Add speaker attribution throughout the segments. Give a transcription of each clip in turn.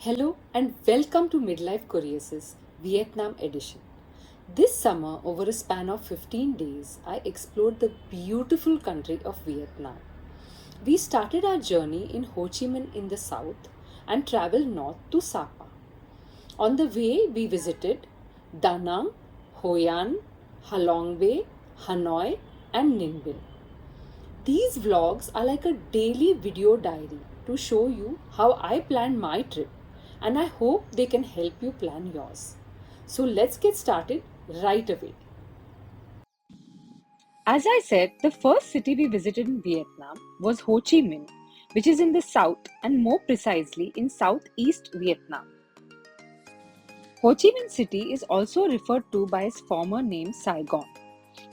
Speaker 1: Hello and welcome to Midlife Curiouses Vietnam edition. This summer, over a span of 15 days, I explored the beautiful country of Vietnam. We started our journey in Ho Chi Minh in the south and traveled north to Sapa. On the way, we visited Da Nang, Hoi An, Halong Bay, Hanoi, and Ninh Binh. These vlogs are like a daily video diary to show you how I planned my trip, and I hope they can help you plan yours. So let's get started right away. As I said, the first city we visited in Vietnam was Ho Chi Minh, which is in the south and more precisely in southeast Vietnam. Ho Chi Minh City is also referred to by its former name Saigon.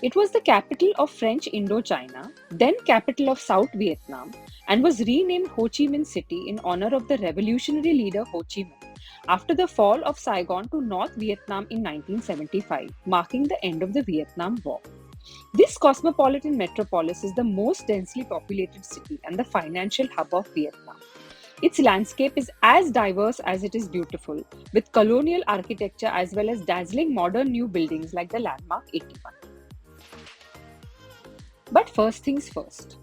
Speaker 1: It was the capital of French Indochina, then capital of South Vietnam, and was renamed Ho Chi Minh City in honor of the revolutionary leader Ho Chi Minh after the fall of Saigon to North Vietnam in 1975, marking the end of the Vietnam War. This cosmopolitan metropolis is the most densely populated city and the financial hub of Vietnam. Its landscape is as diverse as it is beautiful, with colonial architecture as well as dazzling modern new buildings like the landmark 81. But first things first.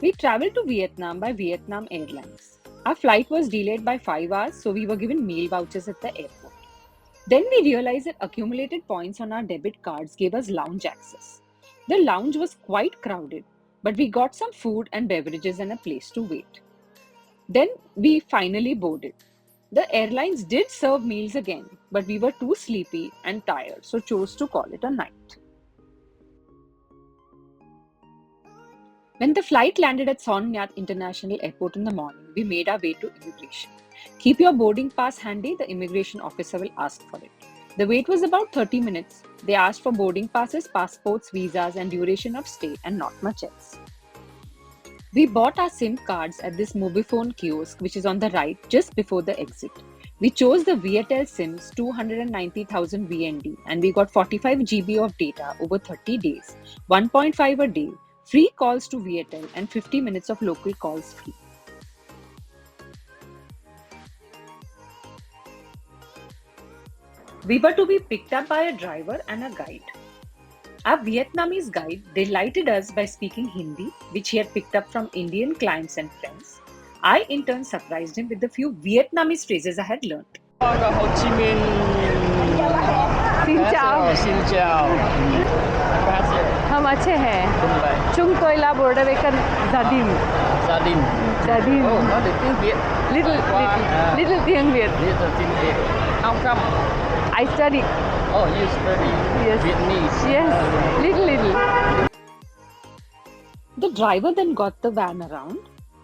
Speaker 1: We traveled to Vietnam by Vietnam Airlines. Our flight was delayed by 5 hours, so we were given meal vouchers at the airport. Then we realized that accumulated points on our debit cards gave us lounge access. The lounge was quite crowded, but we got some food and beverages and a place to wait. Then we finally boarded. The airlines did serve meals again, but we were too sleepy and tired, so chose to call it a night. When the flight landed at Son Nhat International Airport in the morning, we made our way to immigration. Keep your boarding pass handy, the immigration officer will ask for it. The wait was about 30 minutes. They asked for boarding passes, passports, visas, and duration of stay, and not much else. We bought our SIM cards at this Mobifone kiosk, which is on the right just before the exit. We chose the Viettel SIMs 290,000 VND and we got 45 GB of data over 30 days, 1.5 a day, free calls to Viettel, and 50 minutes of local calls free. We were to be picked up by a driver and a guide. Our Vietnamese guide delighted us by speaking Hindi, which he had picked up from Indian clients and friends. I in turn surprised him with the few Vietnamese phrases I had learnt.
Speaker 2: Hồ Chí Minh.
Speaker 3: Xin chào.
Speaker 2: Xin chào.
Speaker 3: हम अच्छे हैं.
Speaker 2: Vậy.
Speaker 3: Chúng tôi là một đại gia đình.
Speaker 2: Gia đình.
Speaker 3: Gia đình.
Speaker 2: Nói được tiếng Việt.
Speaker 3: Little tiếng Việt.
Speaker 2: Little tiếng Việt. How come?
Speaker 3: I study.
Speaker 2: Oh, you study
Speaker 3: Yes.
Speaker 2: Vietnamese.
Speaker 3: Yes, little.
Speaker 1: The driver then got the van around.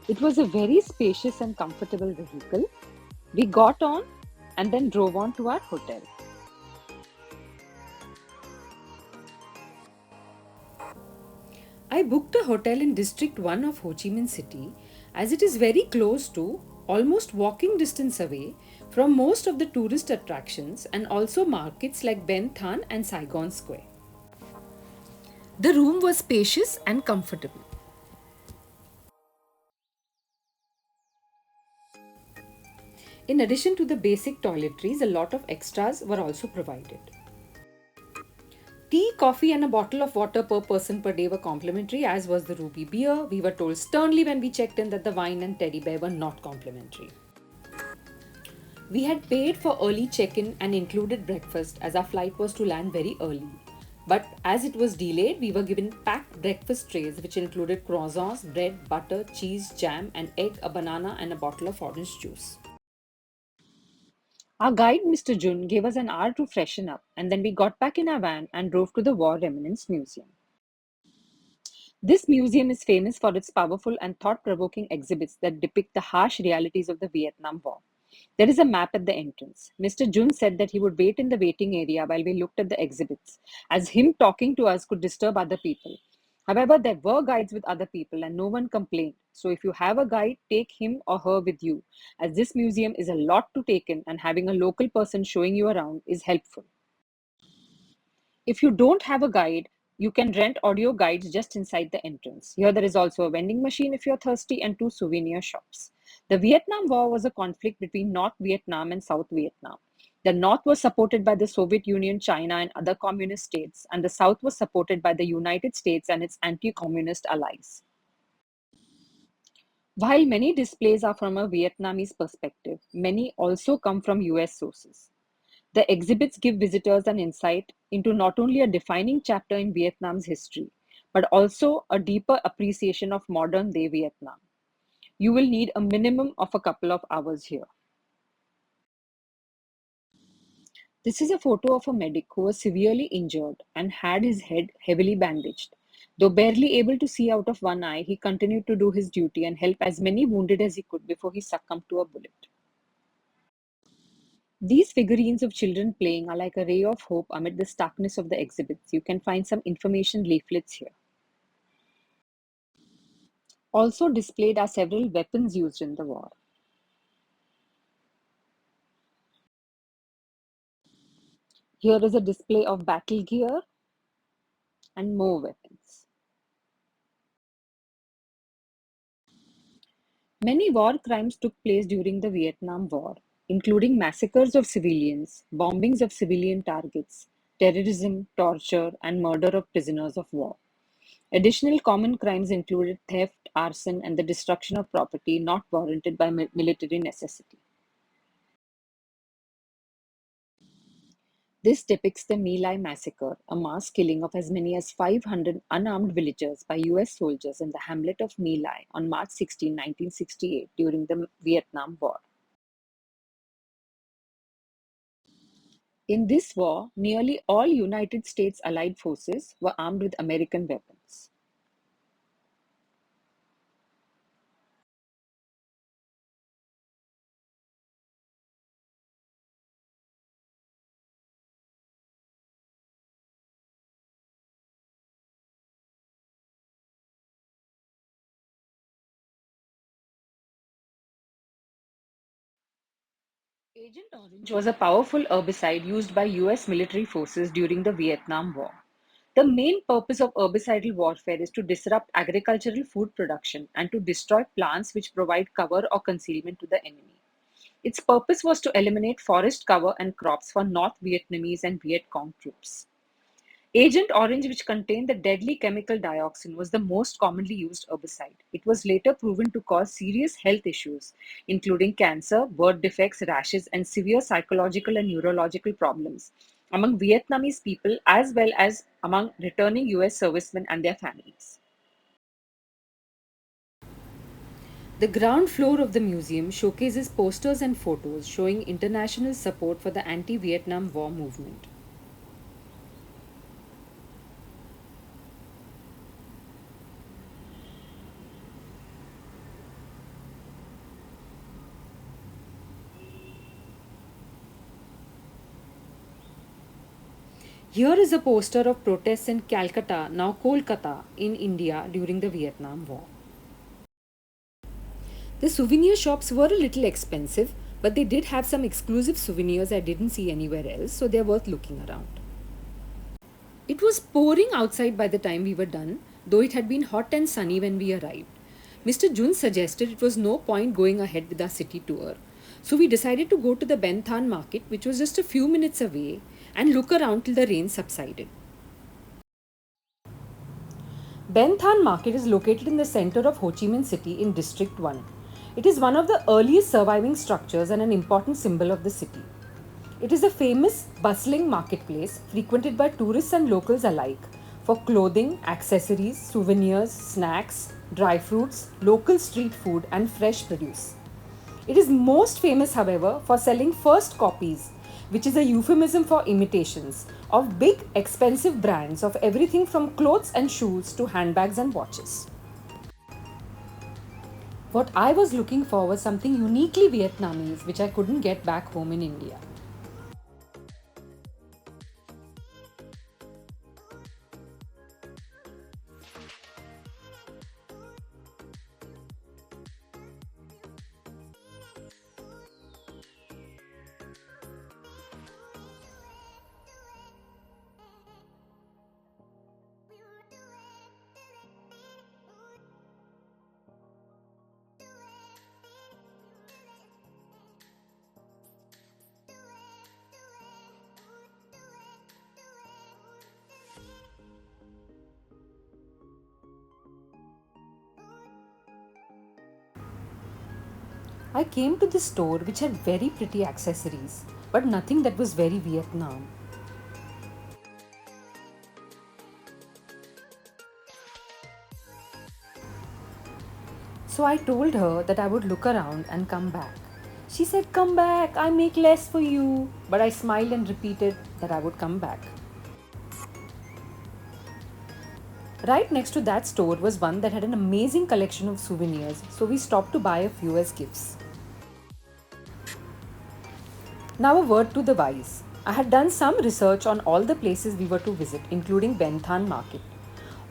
Speaker 1: It was a very spacious and comfortable vehicle. We got on and then drove on to our hotel. I booked a hotel in District 1 of Ho Chi Minh City as it is very close to, almost walking distance away from most of the tourist attractions and also markets like Ben Thanh and Saigon Square. The room was spacious and comfortable. In addition to the basic toiletries, a lot of extras were also provided. Tea, coffee, and a bottle of water per person per day were complimentary, as was the ruby beer. We were told sternly when we checked in that the wine and teddy bear were not complimentary. We had paid for early check-in and included breakfast as our flight was to land very early. But as it was delayed, we were given packed breakfast trays which included croissants, bread, butter, cheese, jam, an egg, a banana, and a bottle of orange juice. Our guide, Mr. Jun, gave us an hour to freshen up, and then we got back in our van and drove to the War Remnants Museum. This museum is famous for its powerful and thought-provoking exhibits that depict the harsh realities of the Vietnam War. There is a map at the entrance. Mr. Jun said that he would wait in the waiting area while we looked at the exhibits, as him talking to us could disturb other people. However, there were guides with other people and no one complained. So if you have a guide, take him or her with you, as this museum is a lot to take in and having a local person showing you around is helpful. If you don't have a guide, You can rent audio guides just inside the entrance. Here there is also a vending machine if you're thirsty and two souvenir shops. The Vietnam War was a conflict between North Vietnam and South Vietnam. The North was supported by the Soviet Union, China, and other communist states, and the South was supported by the United States and its anti communist allies. While many displays are from a Vietnamese perspective, many also come from US sources. The exhibits give visitors an insight into not only a defining chapter in Vietnam's history, but also a deeper appreciation of modern day Vietnam. You will need a minimum of a couple of hours here. This is a photo of a medic who was severely injured and had his head heavily bandaged. Though barely able to see out of one eye, he continued to do his duty and help as many wounded as he could before he succumbed to a bullet. These figurines of children playing are like a ray of hope amid the starkness of the exhibits. You can find some information leaflets here. Also displayed are several weapons used in the war. Here is a display of battle gear and more weapons. Many war crimes took place during the Vietnam War, including massacres of civilians, bombings of civilian targets, terrorism, torture, and murder of prisoners of war. Additional common crimes included theft, arson, and the destruction of property not warranted by military necessity. This depicts the My Lai massacre, a mass killing of as many as 500 unarmed villagers by US soldiers in the hamlet of My Lai on March 16, 1968 during the Vietnam War. In this war, nearly all United States Allied forces were armed with American weapons. Agent Orange was a powerful herbicide used by US military forces during the Vietnam War. The main purpose of herbicidal warfare is to disrupt agricultural food production and to destroy plants which provide cover or concealment to the enemy. Its purpose was to eliminate forest cover and crops for North Vietnamese and Viet Cong troops. Agent Orange, which contained the deadly chemical dioxin, was the most commonly used herbicide. It was later proven to cause serious health issues, including cancer, birth defects, rashes, and severe psychological and neurological problems among Vietnamese people as well as among returning US servicemen and their families. The ground floor of the museum showcases posters and photos showing international support for the anti Vietnam War movement. Here is a poster of protests in Calcutta, now Kolkata, in India during the Vietnam War. The souvenir shops were a little expensive, but they did have some exclusive souvenirs I didn't see anywhere else, so they're worth looking around. It was pouring outside by the time we were done, though it had been hot and sunny when we arrived. Mr. Jun suggested it was no point going ahead with our city tour, so we decided to go to the Ben Than market, which was just a few minutes away, and look around till the rain subsided. Ben Than Market is located in the center of Ho Chi Minh City in District 1. It is one of the earliest surviving structures and an important symbol of the city. It is a famous, bustling marketplace frequented by tourists and locals alike for clothing, accessories, souvenirs, snacks, dry fruits, local street food, and fresh produce. It is most famous, however, for selling first copies, which is a euphemism for imitations, of big, expensive brands of everything from clothes and shoes to handbags and watches. What I was looking for was something uniquely Vietnamese which I couldn't get back home in India. I came to this store which had very pretty accessories, but nothing that was very Vietnam. So I told her that I would look around and come back. She said, "Come back, I make less for you." But I smiled and repeated that I would come back. Right next to that store was one that had an amazing collection of souvenirs, so we stopped to buy a few as gifts. Now a word to the wise. I had done some research on all the places we were to visit, including Ben Thanh Market.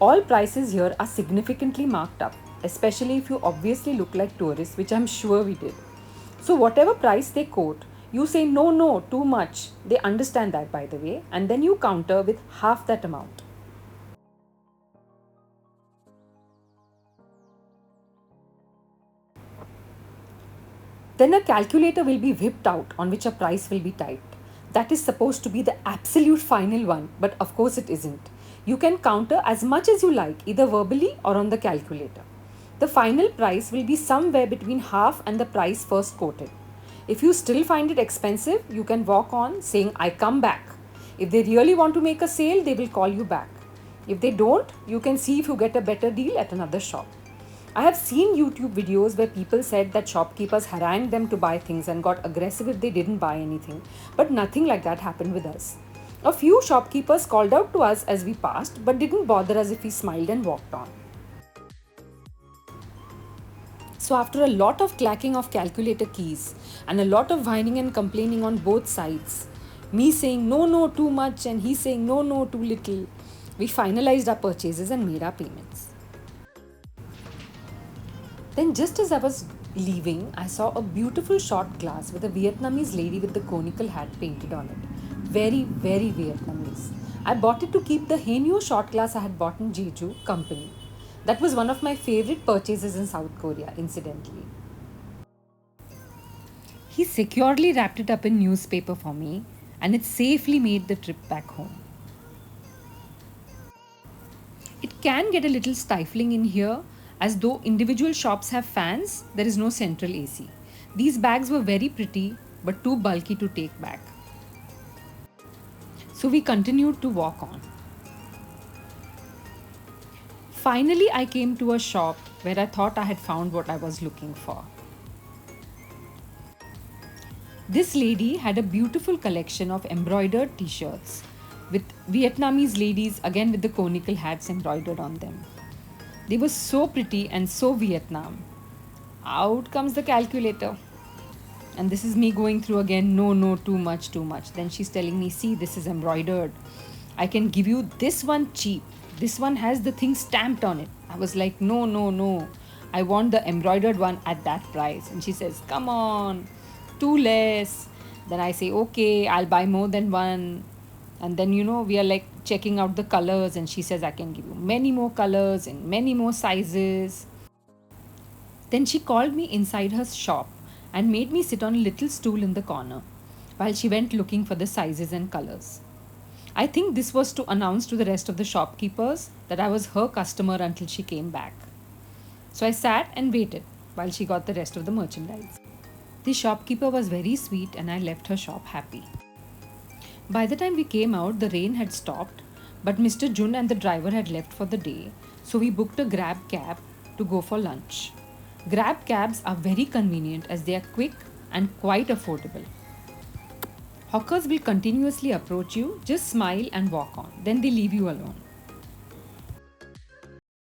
Speaker 1: All prices here are significantly marked up, especially if you obviously look like tourists, which I'm sure we did. So whatever price they quote, you say no, too much. They understand that, by the way, and then you counter with half that amount. Then a calculator will be whipped out on which a price will be typed. That is supposed to be the absolute final one, but of course it isn't. You can counter as much as you like, either verbally or on the calculator. The final price will be somewhere between half and the price first quoted. If you still find it expensive, you can walk on saying, "I come back." If they really want to make a sale, they will call you back. If they don't, you can see if you get a better deal at another shop. I have seen YouTube videos where people said that shopkeepers harangued them to buy things and got aggressive if they didn't buy anything, but nothing like that happened with us. A few shopkeepers called out to us as we passed, but didn't bother us if we smiled and walked on. So after a lot of clacking of calculator keys and a lot of whining and complaining on both sides, me saying no, too much, and he saying no, too little, we finalized our purchases and made our payments. Then just as I was leaving, I saw a beautiful shot glass with a Vietnamese lady with the conical hat painted on it. Very, very Vietnamese. I bought it to keep the Haenyo shot glass I had bought in Jeju company. That was one of my favorite purchases in South Korea, incidentally. He securely wrapped it up in newspaper for me, and it safely made the trip back home. It can get a little stifling in here, as though individual shops have fans, there is no central AC. These bags were very pretty, but too bulky to take back. So we continued to walk on. Finally, I came to a shop where I thought I had found what I was looking for. This lady had a beautiful collection of embroidered t-shirts with Vietnamese ladies again with the conical hats embroidered on them. They were so pretty and so Vietnam. Out comes the calculator. And this is me going through again, no, too much. Then she's telling me, "See, this is embroidered. I can give you this one cheap. This one has the thing stamped on it." I was like, no. I want the embroidered one at that price. And she says, "Come on, too less." Then I say, "Okay, I'll buy more than one." And then, we are like checking out the colors, and she says, "I can give you many more colors and many more sizes." Then she called me inside her shop and made me sit on a little stool in the corner while she went looking for the sizes and colors. I think this was to announce to the rest of the shopkeepers that I was her customer until she came back. So I sat and waited while she got the rest of the merchandise. The shopkeeper was very sweet, and I left her shop happy. By the time we came out, the rain had stopped, but Mr. Jun and the driver had left for the day, so we booked a Grab cab to go for lunch. Grab cabs are very convenient as they are quick and quite affordable. Hawkers will continuously approach you, just smile and walk on, then they leave you alone.